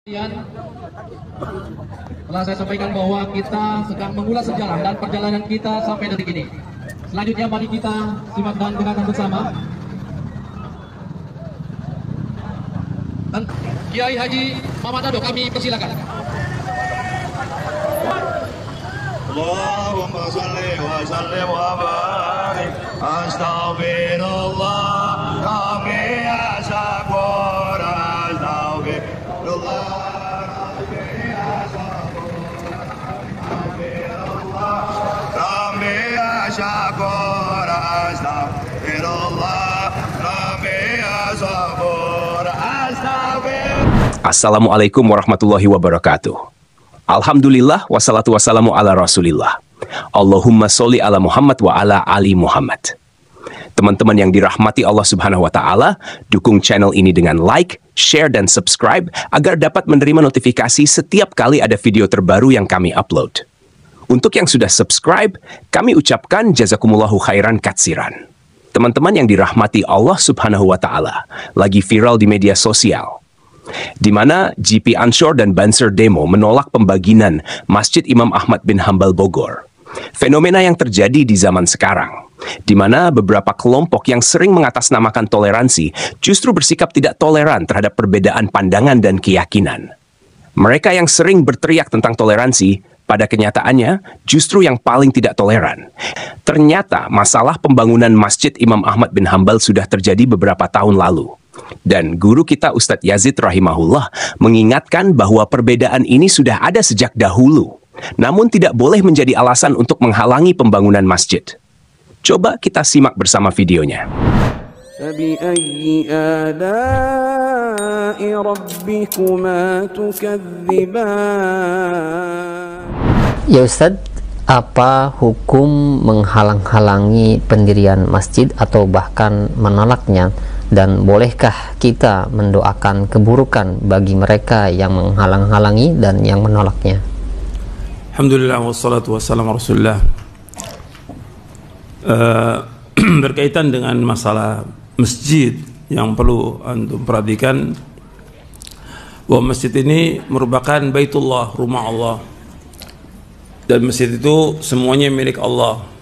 Telah saya sampaikan bahwa kita sedang mengulas sejarah dan perjalanan kita sampai detik ini. Selanjutnya mari kita simak dan dengarkan bersama. Dan Kiai Haji Muhammad Dado kami persilakan. Allahumma shalli wa sallim wa barik. Astaghfirullah kami asyakur. Astaghfirullah kami asyakur. Astaghfirullah kami asyakur. Astaghfirullah. Assalamualaikum warahmatullahi wabarakatuh. Alhamdulillah wassalatu wassalamu ala rasulillah. Allahumma sholli ala Muhammad wa ala ali Muhammad. Teman-teman yang dirahmati Allah Subhanahu wa Ta'ala, dukung channel ini dengan like, share, dan subscribe agar dapat menerima notifikasi setiap kali ada video terbaru yang kami upload. Untuk yang sudah subscribe, kami ucapkan jazakumullahu khairan katsiran. Teman-teman yang dirahmati Allah Subhanahu wa Ta'ala, lagi viral di media sosial, di mana GP Ansor dan Banser Demo menolak pembagian Masjid Imam Ahmad bin Hambal Bogor. Fenomena yang terjadi di zaman sekarang, di mana beberapa kelompok yang sering mengatasnamakan toleransi justru bersikap tidak toleran terhadap perbedaan pandangan dan keyakinan. Mereka yang sering berteriak tentang toleransi, pada kenyataannya justru yang paling tidak toleran. Ternyata masalah pembangunan Masjid Imam Ahmad bin Hambal sudah terjadi beberapa tahun lalu. Dan guru kita Ustadz Yazid rahimahullah mengingatkan bahwa perbedaan ini sudah ada sejak dahulu, namun tidak boleh menjadi alasan untuk menghalangi pembangunan masjid. Coba kita simak bersama videonya. Ya Ustadz, apa hukum menghalang-halangi pendirian masjid atau bahkan menolaknya? Dan bolehkah kita mendoakan keburukan bagi mereka yang menghalang-halangi dan yang menolaknya? Alhamdulillah wassalatu wassalamu rasulullah. Berkaitan dengan masalah masjid yang perlu antum perhatikan, bahwa masjid ini merupakan baitullah, rumah Allah, dan masjid itu semuanya milik Allah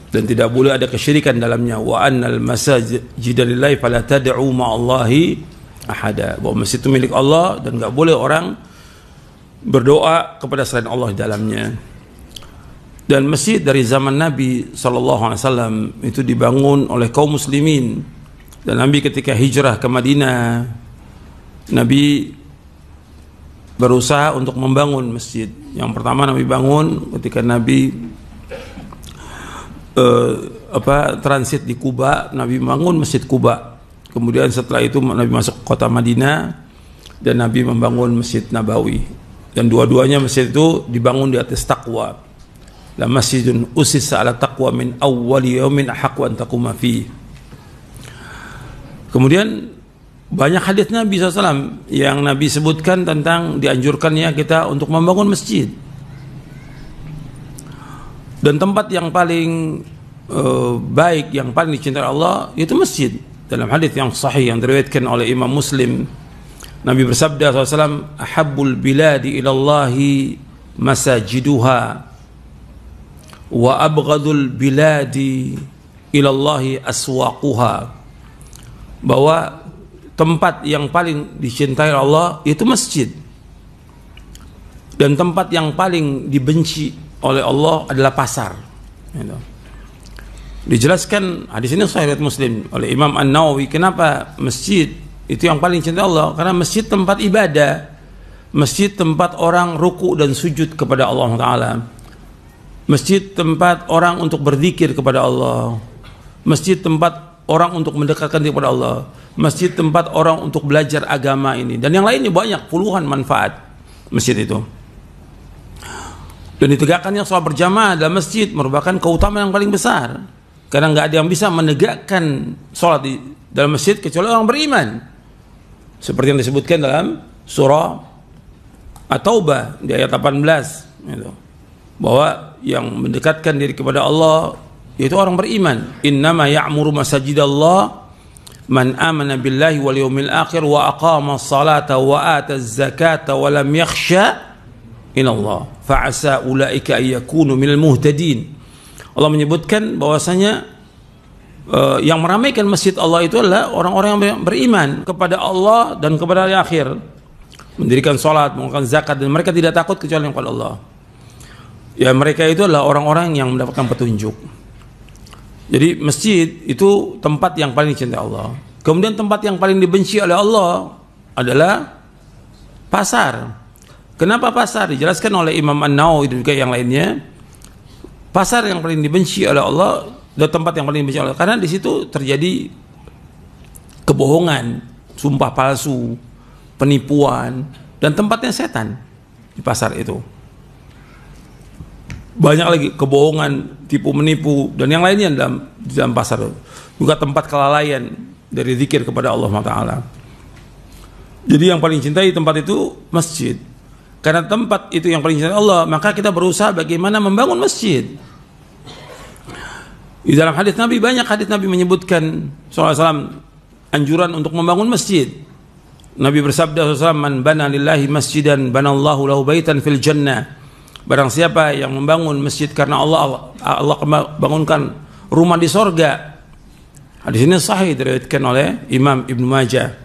dan tidak boleh ada kesyirikan dalamnya. Wa annal masajida lillahi fala tad'u ma'allahi ahada. Bahwa masjid itu milik Allah dan enggak boleh orang berdoa kepada selain Allah di dalamnya. Dan masjid dari zaman Nabi SAW itu dibangun oleh kaum muslimin. Dan Nabi ketika hijrah ke Madinah, Nabi berusaha untuk membangun masjid. Yang pertama Nabi bangun ketika Nabi transit di Kuba, Nabi membangun Masjid Kuba. Kemudian setelah itu Nabi masuk kota Madinah dan Nabi membangun Masjid Nabawi. Dan dua-duanya masjid itu dibangun di atas takwa. La masjidun usissa ala taqwa min awwali yaumin ahaqqu an taquma fi. Kemudian banyak hadis Nabi SAW yang Nabi sebutkan tentang dianjurkannya kita untuk membangun masjid. Dan tempat yang paling baik, yang paling dicintai Allah itu masjid. Dalam hadis yang sahih yang diriwayatkan oleh Imam Muslim, Nabi bersabda SAW, ahabbul biladi ilallahi masajiduha wa abghadul biladi ilallahi aswaquha. Bahwa tempat yang paling dicintai Allah itu masjid, dan tempat yang paling dibenci oleh Allah adalah pasar. Dijelaskan hadis ini sahih riwayat Muslim oleh Imam An-Nawawi, kenapa masjid itu yang paling cinta Allah? Karena masjid tempat ibadah, masjid tempat orang ruku dan sujud kepada Allah Ta'ala, masjid tempat orang untuk berzikir kepada Allah, masjid tempat orang untuk mendekatkan diri kepada Allah, masjid tempat orang untuk belajar agama ini, dan yang lainnya banyak, puluhan manfaat masjid itu. Dan ditegakkannya sholat berjamaah dalam masjid merupakan keutamaan yang paling besar, karena nggak ada yang bisa menegakkan sholat di dalam masjid kecuali orang beriman, seperti yang disebutkan dalam surah At-Taubah di ayat 18 gitu, bahwa yang mendekatkan diri kepada Allah yaitu orang beriman. Innama ya'muru masajidallah man amana billahi wal yawmil akhir wa aqama as-salata wa ata az-zakata wa lam yakhsha ila Allah fa asa ulaika ay yakunu minal muhtadin. Allah menyebutkan bahwasanya yang meramaikan masjid Allah itu adalah orang-orang yang beriman kepada Allah dan kepada hari akhir, mendirikan sholat, mengeluarkan zakat, dan mereka tidak takut kecuali kepada Allah. Ya, mereka itu adalah orang-orang yang mendapatkan petunjuk. Jadi masjid itu tempat yang paling dicintai Allah. Kemudian tempat yang paling dibenci oleh Allah adalah pasar. Kenapa pasar? Dijelaskan oleh Imam An-Nawawi dan juga yang lainnya. Pasar yang paling dibenci oleh Allah, dan tempat yang paling dibenci oleh Allah, karena di situ terjadi kebohongan, sumpah palsu, penipuan, dan tempatnya setan di pasar itu. Banyak lagi kebohongan, tipu menipu, dan yang lainnya di dalam pasar itu. Juga tempat kelalaian dari zikir kepada Allah Taala. Jadi yang paling cintai tempat itu masjid. Karena tempat itu yang paling cintai Allah, maka kita berusaha bagaimana membangun masjid. Di dalam hadis Nabi, banyak hadis Nabi menyebutkan SAW anjuran untuk membangun masjid. Nabi bersabda SAW, man bana lillahi masjidan banallahu lahu baitan fil jannah. Barang siapa yang membangun masjid karena Allah bangunkan rumah di sorga. Hadis ini sahih, diriwayatkan oleh Imam Ibnu Majah.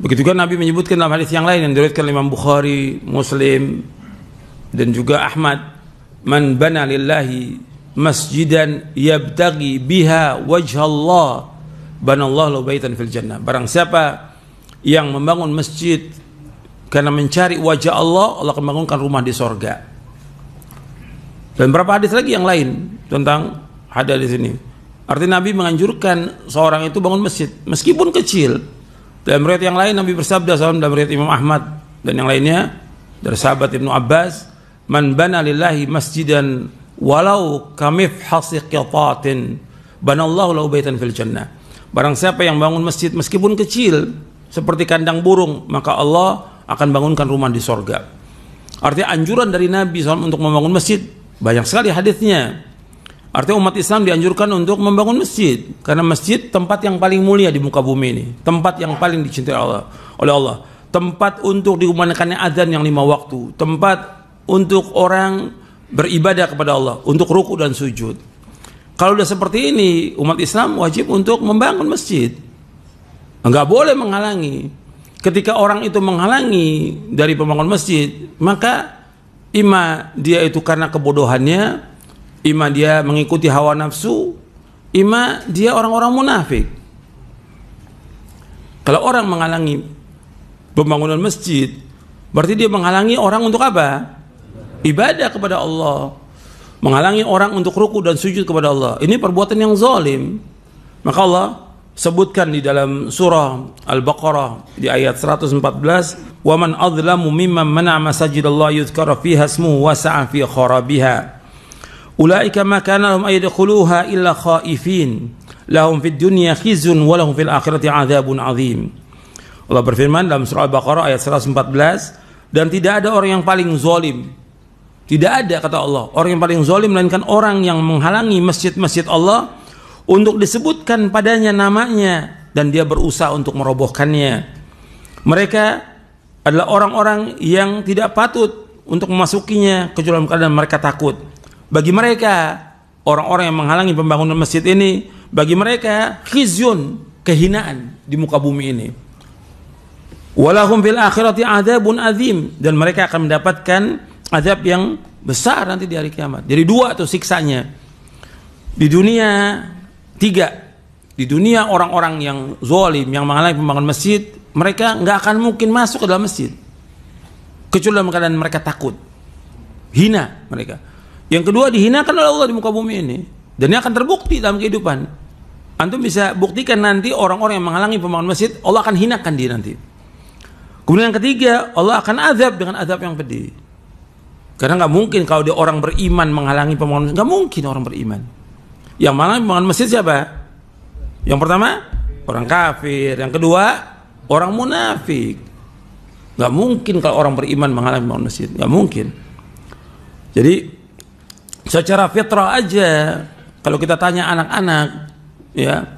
Begitu juga Nabi menyebutkan dalam hadis yang lain yang diriwayatkan Imam Bukhari, Muslim, dan juga Ahmad, man bana lillahi masjidan yabtaghi biha wajhallah banallahu lahu baitan fil jannah. Barang siapa yang membangun masjid karena mencari wajah Allah, Allah akan bangunkan rumah di sorga. Dan beberapa hadis lagi yang lain tentang hadis ini. Artinya Nabi menganjurkan seorang itu bangun masjid meskipun kecil. Dalam riwayat yang lain Nabi bersabda dalam riwayat Imam Ahmad dan yang lainnya dari sahabat Ibnu Abbas, man bana lillahi masjidan walau kamifhasi qitatin banallahu lahu baitan fil jannah. Barang siapa yang bangun masjid meskipun kecil seperti kandang burung, maka Allah akan bangunkan rumah di sorga. Artinya anjuran dari Nabi SAW untuk membangun masjid banyak sekali hadisnya. Artinya umat Islam dianjurkan untuk membangun masjid, karena masjid tempat yang paling mulia di muka bumi ini, tempat yang paling dicintai oleh Allah, tempat untuk dikumandangkannya azan yang 5 waktu, tempat untuk orang beribadah kepada Allah, untuk ruku dan sujud. Kalau udah seperti ini, umat Islam wajib untuk membangun masjid. Enggak boleh menghalangi. Ketika orang itu menghalangi dari pembangunan masjid, maka ima dia itu karena kebodohannya, ima dia mengikuti hawa nafsu, ima dia orang-orang munafik. Kalau orang menghalangi pembangunan masjid, berarti dia menghalangi orang untuk apa? Ibadah kepada Allah, menghalangi orang untuk ruku dan sujud kepada Allah. Ini perbuatan yang zalim. Maka Allah sebutkan di dalam surah Al-Baqarah di ayat 114, "Wa man adlamu mimman mana'a masajidallahi yuzkara fiha ismuhu wa sa'a fi kharabiha. Ulaika ma kana lahum ayadkhuluha illa khaifin. Lahum fid dunya khizyun wa lahum fil akhirati 'adzabun 'adzim." Allah berfirman dalam surah Al-Baqarah ayat 114, dan tidak ada orang yang paling zalim. Tidak ada, kata Allah, orang yang paling zalim melainkan orang yang menghalangi masjid-masjid Allah untuk disebutkan padanya namanya dan dia berusaha untuk merobohkannya. Mereka adalah orang-orang yang tidak patut untuk memasukinya kecuali dalam keadaan mereka takut. Bagi mereka, orang-orang yang menghalangi pembangunan masjid ini, bagi mereka khizyun, kehinaan di muka bumi ini. Walahum fil akhirati adzabun adzim, dan mereka akan mendapatkan azab yang besar nanti di hari kiamat. Jadi 2 tuh siksanya. Di dunia 3. Di dunia orang-orang yang zalim, yang menghalangi pembangunan masjid, mereka nggak akan mungkin masuk ke dalam masjid kecuali dalam keadaan mereka takut, hina mereka. Yang kedua, dihinakan oleh Allah di muka bumi ini, dan ini akan terbukti dalam kehidupan. Antum bisa buktikan nanti orang-orang yang menghalangi pembangunan masjid, Allah akan hinakan dia nanti. Kemudian yang ketiga, Allah akan azab dengan azab yang pedih. Karena nggak mungkin kalau dia orang beriman menghalangi pembangunan masjid, nggak mungkin orang beriman. Yang menghalangi pembangunan masjid siapa? Yang pertama, orang kafir. Yang kedua, orang munafik. Nggak mungkin kalau orang beriman menghalangi pembangunan masjid, nggak mungkin. Jadi secara fitrah aja, kalau kita tanya anak-anak, ya,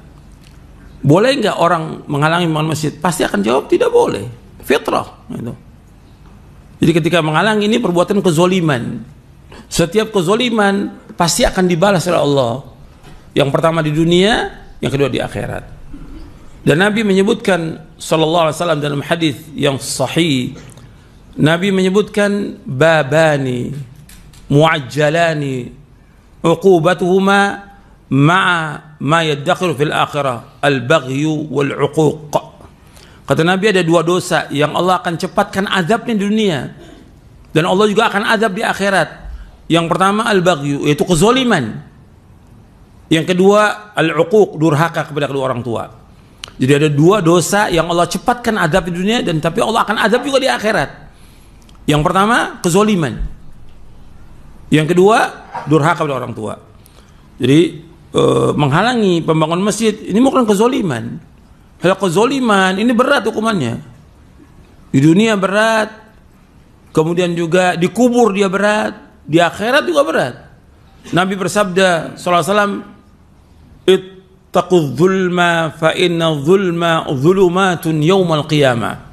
Boleh nggak orang menghalangi pembangunan masjid? Pasti akan jawab tidak boleh. Fitrah. Gitu. Jadi ketika menghalangi ini perbuatan kezoliman. Setiap kezoliman pasti akan dibalas oleh Allah. Yang pertama di dunia, yang kedua di akhirat. Dan Nabi menyebutkan sallallahu alaihi wasallam dalam hadis yang sahih, Nabi menyebutkan babani muajjalani uqubatuhuma ma'a ma yaddakhiru fil akhirah al-baghyu wal 'uquq. Kata Nabi ada dua dosa yang Allah akan cepatkan azabnya di dunia dan Allah juga akan azab di akhirat. Yang pertama al-baghyu, yaitu kezaliman. Yang kedua al-'uquq, durhaka kepada kedua orang tua. Jadi ada dua dosa yang Allah cepatkan azab di dunia dan tapi Allah akan azab juga di akhirat. Yang pertama kezaliman. Yang kedua durhaka kepada orang tua. Jadi menghalangi pembangunan masjid ini bukan kezaliman. Hal kezaliman ini berat hukumannya. Di dunia berat, kemudian juga dikubur dia berat, di akhirat juga berat. Nabi bersabda sallallahu alaihi wasallam, "Ittaqudz zulma fa inna zulma zulumatun yaumal qiyamah."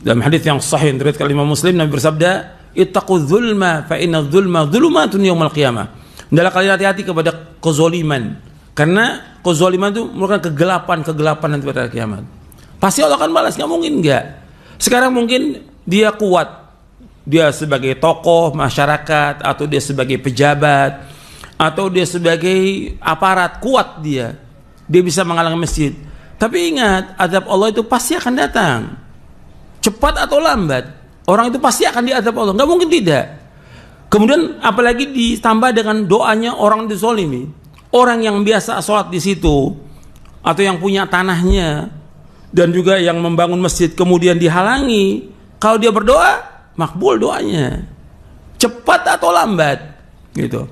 Dalam hadis yang sahih diriwayatkan Imam Muslim, Nabi bersabda, "Ittaqudz zulma fa inna zulma zulumatun yaumal qiyamah." Hendaklah kalian hati-hati kepada kezaliman. Karena kezaliman itu merupakan kegelapan nanti pada hari kiamat. Pasti Allah akan balas, nggak mungkin nggak. Sekarang mungkin dia kuat, dia sebagai tokoh masyarakat, atau dia sebagai pejabat, atau dia sebagai aparat, kuat dia bisa menghalangi masjid. Tapi ingat, azab Allah itu pasti akan datang, cepat atau lambat. Orang itu pasti akan diazab Allah, nggak mungkin tidak. Kemudian apalagi ditambah dengan doanya orang dizolimi. Orang yang biasa sholat di situ atau yang punya tanahnya dan juga yang membangun masjid kemudian dihalangi, kalau dia berdoa makbul doanya, cepat atau lambat gitu.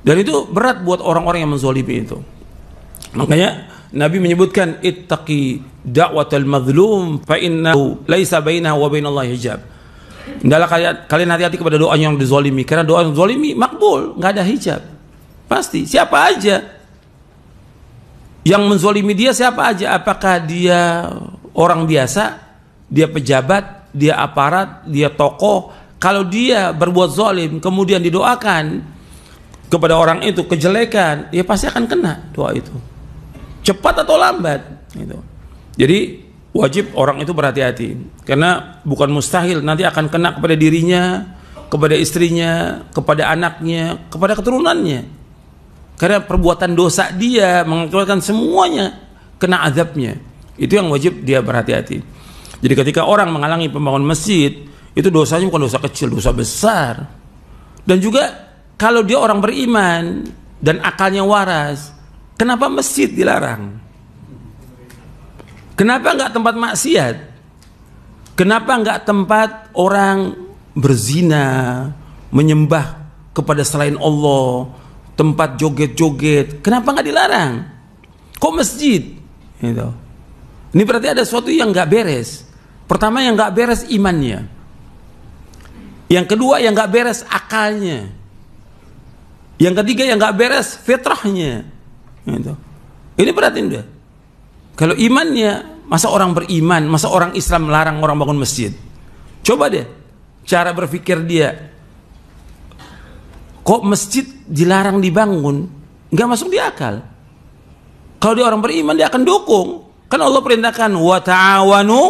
Dan itu berat buat orang-orang yang menzolimi itu. Makanya Nabi menyebutkan ittaqi da'watal mazlum fa innahu laisa bainahu wa bainallahi hijab. Hendaklah kalian hati-hati kepada doa yang dizolimi, karena doa yang dizolimi makbul, nggak ada hijab. Pasti, siapa aja yang menzolimi dia, siapa aja, apakah dia orang biasa, dia pejabat, dia aparat, dia tokoh, kalau dia berbuat zolim kemudian didoakan kepada orang itu kejelekan, ya pasti akan kena doa itu, cepat atau lambat gitu. Jadi wajib orang itu berhati-hati, karena bukan mustahil nanti akan kena kepada dirinya, kepada istrinya, kepada anaknya, kepada keturunannya. Karena perbuatan dosa dia mengakibatkan semuanya kena azabnya. Itu yang wajib dia berhati-hati. Jadi ketika orang menghalangi pembangunan masjid, itu dosanya bukan dosa kecil, dosa besar. Dan juga kalau dia orang beriman dan akalnya waras, kenapa masjid dilarang? Kenapa enggak tempat maksiat? Kenapa enggak tempat orang berzina, menyembah kepada selain Allah, tempat joget-joget, kenapa nggak dilarang? Kok masjid? Gitu. Ini berarti ada sesuatu yang nggak beres. Pertama yang nggak beres imannya. Yang kedua yang nggak beres akalnya. Yang ketiga yang nggak beres fitrahnya. Gitu. Ini berarti udah. Kalau imannya, masa orang beriman, masa orang Islam melarang orang bangun masjid? Coba deh cara berpikir dia. Kok masjid dilarang dibangun? Nggak masuk di akal. Kalau dia orang beriman, dia akan dukung. Kan Allah perintahkan wa ta'awanu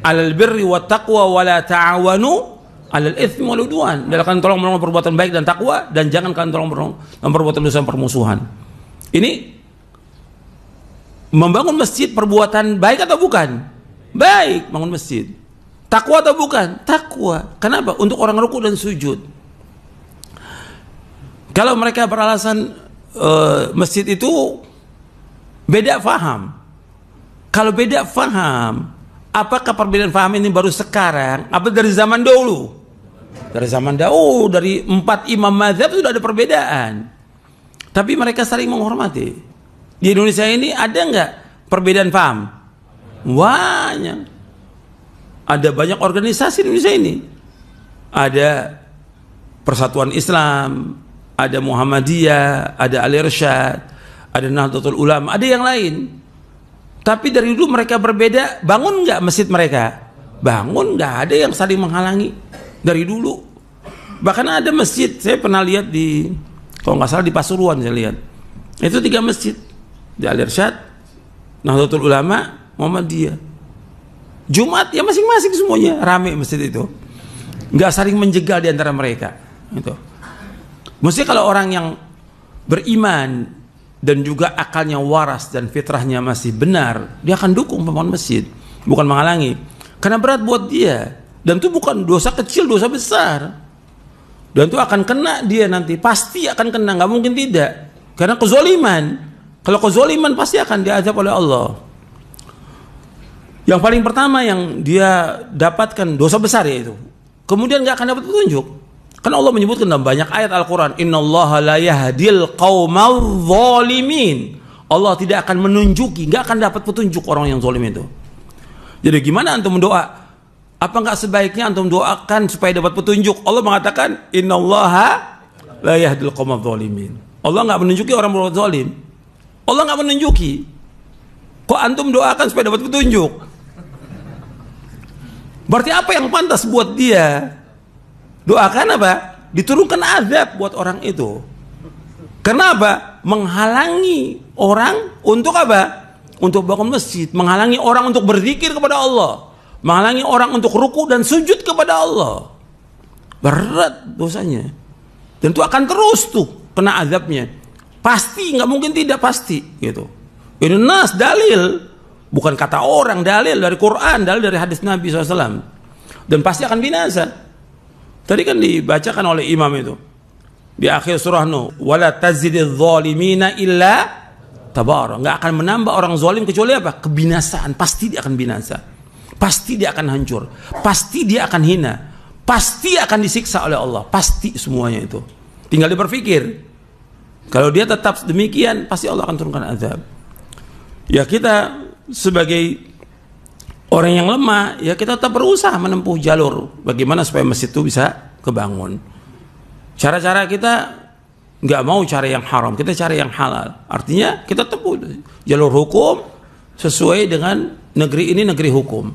'alal birri wat taqwa wa la ta'awanu 'alal itsmi wal 'udwan. Kalian tolong menolong perbuatan baik dan takwa, dan jangan kalian tolong menolong perbuatan dosa dan permusuhan. Ini membangun masjid perbuatan baik atau bukan? Baik, bangun masjid. Takwa atau bukan? Takwa. Kenapa? Untuk orang ruku dan sujud. Kalau mereka beralasan masjid itu beda faham. Kalau beda faham, apakah perbedaan faham ini baru sekarang? Apa dari zaman dahulu? Dari zaman dahulu, dari 4 imam mazhab sudah ada perbedaan. Tapi mereka saling menghormati. Di Indonesia ini ada nggak perbedaan faham? Banyak. Ada banyak organisasi di Indonesia ini. Ada Persatuan Islam, ada Muhammadiyah, ada Al-Irsyad, ada Nahdlatul Ulama, ada yang lain. Tapi dari dulu mereka berbeda. Bangun nggak masjid mereka? Bangun, nggak ada yang saling menghalangi dari dulu. Bahkan ada masjid, saya pernah lihat di, kalau nggak salah di Pasuruan saya lihat. Itu 3 masjid, di Al-Irsyad, Nahdlatul Ulama, Muhammadiyah. Jumat ya masing-masing semuanya rame masjid itu. Nggak saling menjegal di antara mereka. Itu. Mesti kalau orang yang beriman dan juga akalnya waras dan fitrahnya masih benar, dia akan dukung pembangunan masjid, bukan menghalangi. Karena berat buat dia, dan itu bukan dosa kecil, dosa besar, dan itu akan kena dia nanti, pasti akan kena, nggak mungkin tidak, karena kezoliman. Kalau kezoliman pasti akan diazab oleh Allah. Yang paling pertama yang dia dapatkan dosa besar yaitu, kemudian nggak akan dapat petunjuk. Karena Allah menyebutkan dalam banyak ayat Al-Quran, Innallaha la yahdil qaumal zalimin. Allah tidak akan menunjuki, nggak akan dapat petunjuk orang yang zalim itu. Jadi gimana antum mendoa? Apa nggak sebaiknya antum doakan supaya dapat petunjuk? Allah mengatakan, Innallaha la yahdil qaumal zalimin. Allah nggak menunjuki orang berbuat zalim. Allah nggak menunjuki. Kok antum doakan supaya dapat petunjuk? Berarti apa yang pantas buat dia? Doakan apa? Diturunkan azab buat orang itu. Kenapa? Menghalangi orang untuk apa? Untuk bangun masjid. Menghalangi orang untuk berzikir kepada Allah. Menghalangi orang untuk ruku dan sujud kepada Allah. Berat dosanya. Dan itu akan terus tuh kena azabnya. Pasti, nggak mungkin tidak, pasti gitu. Ini nas, dalil, bukan kata orang, dalil dari Quran, dalil dari hadis Nabi SAW. Dan pasti akan binasa. Tadi kan dibacakan oleh imam itu di akhir surah Nuh, wala tazididz zalimina illa tabara. Nggak akan menambah orang zalim kecuali apa? Kebinasaan. Pasti dia akan binasa. Pasti dia akan hancur. Pasti dia akan hina. Pasti akan disiksa oleh Allah. Pasti semuanya itu. Tinggal dia berpikir. Kalau dia tetap demikian, pasti Allah akan turunkan azab. Ya kita sebagai orang yang lemah, ya kita tetap berusaha menempuh jalur bagaimana supaya masjid itu bisa kebangun. Cara-cara kita nggak mau cara yang haram, kita cari yang halal. Artinya kita tempuh jalur hukum sesuai dengan negeri ini negeri hukum.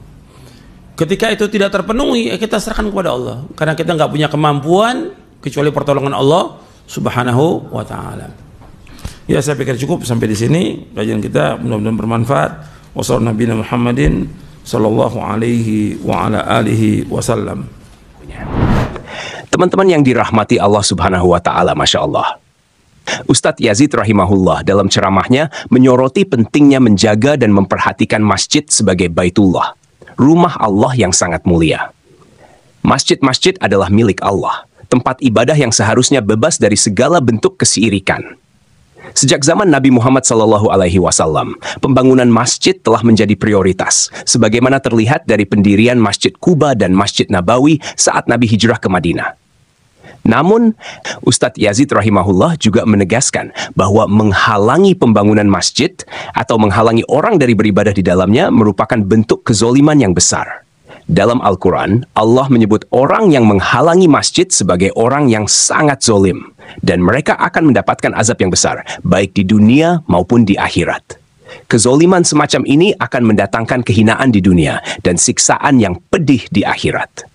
Ketika itu tidak terpenuhi, ya kita serahkan kepada Allah. Karena kita nggak punya kemampuan kecuali pertolongan Allah Subhanahu wa Ta'ala. Ya saya pikir cukup sampai di sini kajian kita, mudah-mudahan bermanfaat. Wassallallahu Nabi Muhammadin sallallahu alaihi wa ala alihi wasallam. Teman-teman yang dirahmati Allah Subhanahu wa Ta'ala, Masya Allah. Ustadz Yazid rahimahullah dalam ceramahnya menyoroti pentingnya menjaga dan memperhatikan masjid sebagai Baitullah, rumah Allah yang sangat mulia. Masjid-masjid adalah milik Allah, tempat ibadah yang seharusnya bebas dari segala bentuk kesyirikan. Sejak zaman Nabi Muhammad SAW, pembangunan masjid telah menjadi prioritas, sebagaimana terlihat dari pendirian Masjid Quba dan Masjid Nabawi saat Nabi hijrah ke Madinah. Namun, Ustadz Yazid rahimahullah juga menegaskan bahwa menghalangi pembangunan masjid atau menghalangi orang dari beribadah di dalamnya merupakan bentuk kezoliman yang besar. Dalam Al-Quran, Allah menyebut orang yang menghalangi masjid sebagai orang yang sangat zolim, dan mereka akan mendapatkan azab yang besar, baik di dunia maupun di akhirat. Kezoliman semacam ini akan mendatangkan kehinaan di dunia dan siksaan yang pedih di akhirat.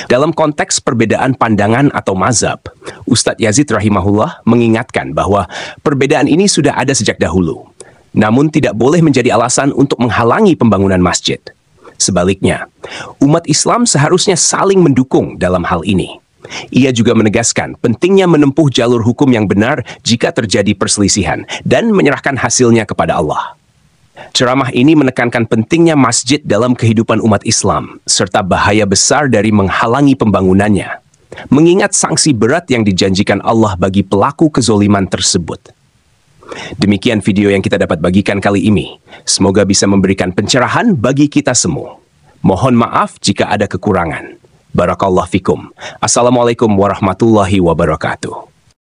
Dalam konteks perbedaan pandangan atau mazhab, Ustadz Yazid rahimahullah mengingatkan bahwa perbedaan ini sudah ada sejak dahulu, namun tidak boleh menjadi alasan untuk menghalangi pembangunan masjid. Sebaliknya, umat Islam seharusnya saling mendukung dalam hal ini. Ia juga menegaskan pentingnya menempuh jalur hukum yang benar jika terjadi perselisihan dan menyerahkan hasilnya kepada Allah. Ceramah ini menekankan pentingnya masjid dalam kehidupan umat Islam, serta bahaya besar dari menghalangi pembangunannya, mengingat sanksi berat yang dijanjikan Allah bagi pelaku kezoliman tersebut. Demikian video yang kita dapat bagikan kali ini. Semoga bisa memberikan pencerahan bagi kita semua. Mohon maaf jika ada kekurangan. Barakallahu fikum. Assalamualaikum warahmatullahi wabarakatuh.